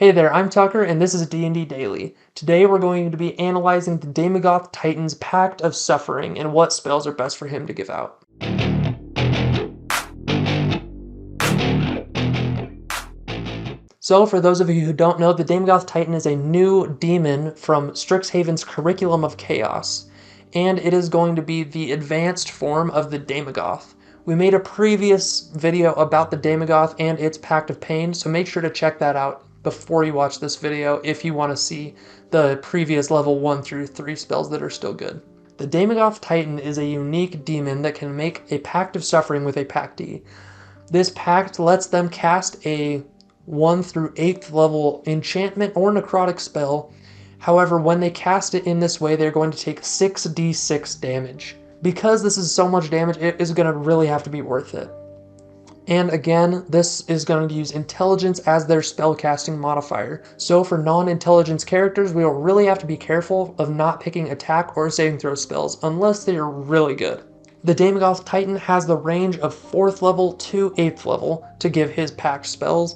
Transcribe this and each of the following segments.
Hey there, I'm Tucker, and this is D&D Daily. Today we're going to be analyzing the Daemogoth Titan's Pact of Suffering and what spells are best for him to give out. So, for those of you who don't know, the Daemogoth Titan is a new demon from Strixhaven's Curriculum of Chaos, and it is going to be the advanced form of the Daemogoth. We made a previous video about the Daemogoth and its Pact of Pain, so make sure to check that out before you watch this video if you want to see the previous level 1 through 3 spells that are still good. The Daemogoth Titan is a unique demon that can make a Pact of Suffering with a Pactee. This pact lets them cast a 1 through 8th level enchantment or necrotic spell. However, when they cast it in this way, they're going to take 6d6 damage. Because this is so much damage, it is going to really have to be worth it. And again, this is going to use intelligence as their spellcasting modifier. So for non-intelligence characters, we will really have to be careful of not picking attack or saving throw spells unless they are really good. The Daemogoth Titan has the range of 4th level to 8th level to give his pact spells,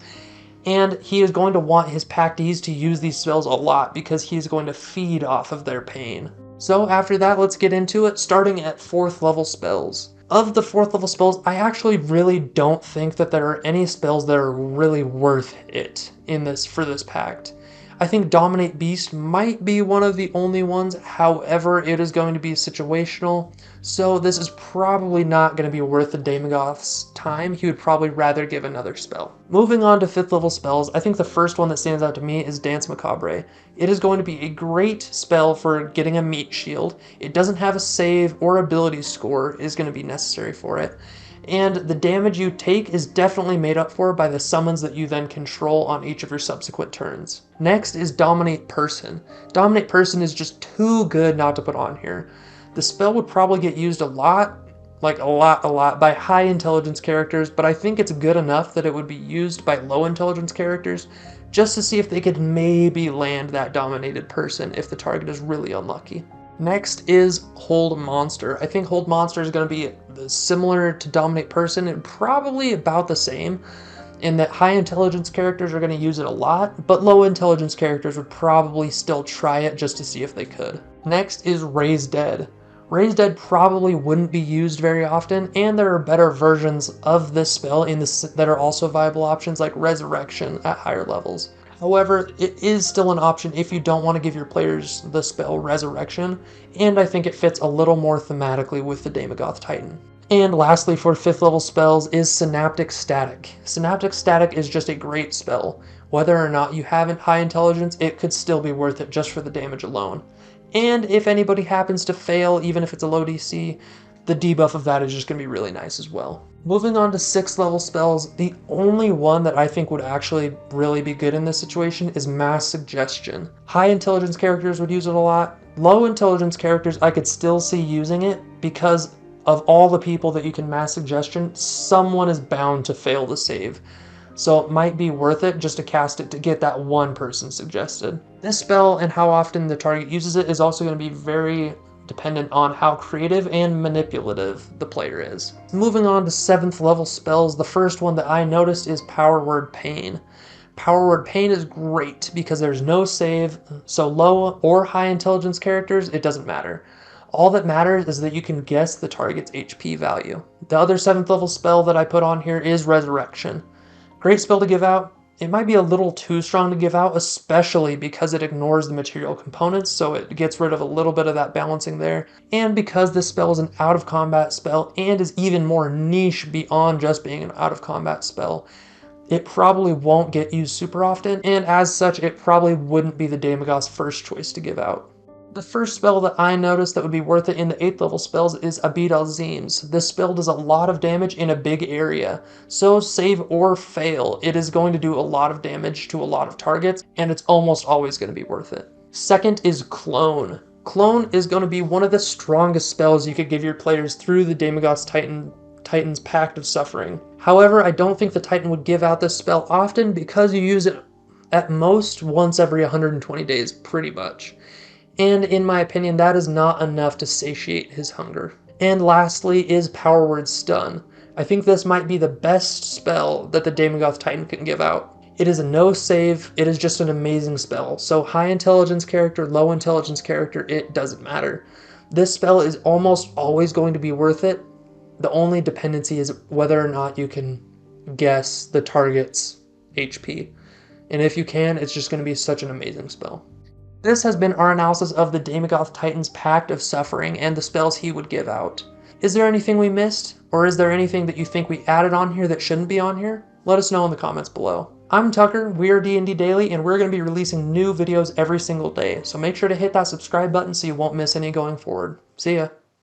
and he is going to want his Pactees to use these spells a lot because he's going to feed off of their pain. So after that, let's get into it, starting at 4th level spells. Of the 4th level spells, I actually really don't think that there are any spells that are really worth it for this pact. I think Dominate Beast might be one of the only ones, however, it is going to be situational, so this is probably not going to be worth the Daemogoth's time. He would probably rather give another spell. Moving on to 5th level spells, I think the first one that stands out to me is Dance Macabre. It is going to be a great spell for getting a meat shield. It doesn't have a save or ability score is going to be necessary for it. And the damage you take is definitely made up for by the summons that you then control on each of your subsequent turns. Next is Dominate Person. Dominate Person is just too good not to put on here. The spell would probably get used a lot, like a lot, by high intelligence characters, but I think it's good enough that it would be used by low intelligence characters just to see if they could maybe land that dominated person if the target is really unlucky. Next is Hold Monster. I think Hold Monster is going to be similar to Dominate Person and probably about the same in that high intelligence characters are going to use it a lot, but low intelligence characters would probably still try it just to see if they could. Next is Raise Dead. Raise Dead probably wouldn't be used very often, and there are better versions of this spell that are also viable options like Resurrection at higher levels. However, it is still an option if you don't want to give your players the spell Resurrection, and I think it fits a little more thematically with the Daemogoth Titan. And lastly, for 5th level spells is Synaptic Static. Synaptic Static is just a great spell. Whether or not you have high intelligence, it could still be worth it just for the damage alone. And if anybody happens to fail, even if it's a low DC, the debuff of that is just going to be really nice as well. Moving on to 6th level spells, the only one that I think would actually really be good in this situation is Mass Suggestion. High intelligence characters would use it a lot. Low intelligence characters I could still see using it because of all the people that you can Mass Suggestion, someone is bound to fail the save. So it might be worth it just to cast it to get that one person suggested. This spell and how often the target uses it is also going to be very dependent on how creative and manipulative the player is. Moving on to 7th level spells, the first one that I noticed is Power Word Pain. Power Word Pain is great because there's no save, so low or high intelligence characters, it doesn't matter. All that matters is that you can guess the target's HP value. The other 7th level spell that I put on here is Resurrection. Great spell to give out. It might be a little too strong to give out, especially because it ignores the material components, so it gets rid of a little bit of that balancing there. And because this spell is an out-of-combat spell and is even more niche beyond just being an out-of-combat spell, it probably won't get used super often, and as such, it probably wouldn't be the Daemogoth's first choice to give out. The first spell that I noticed that would be worth it in the 8th level spells is Abid al-Zims. This spell does a lot of damage in a big area, so save or fail, it is going to do a lot of damage to a lot of targets, and it's almost always going to be worth it. Second is Clone. Clone is going to be one of the strongest spells you could give your players through the Daemogoth Titan's Pact of Suffering. However, I don't think the Titan would give out this spell often because you use it at most once every 120 days, pretty much. And in my opinion, that is not enough to satiate his hunger. And lastly is Power Word Stun. I think this might be the best spell that the Daemogoth Titan can give out. It is a no save, it is just an amazing spell. So high intelligence character, low intelligence character, it doesn't matter. This spell is almost always going to be worth it. The only dependency is whether or not you can guess the target's HP. And if you can, it's just going to be such an amazing spell. This has been our analysis of the Daemogoth Titan's Pact of Suffering and the spells he would give out. Is there anything we missed? Or is there anything that you think we added on here that shouldn't be on here? Let us know in the comments below. I'm Tucker, we're D&D Daily, and we're going to be releasing new videos every single day, so make sure to hit that subscribe button so you won't miss any going forward. See ya!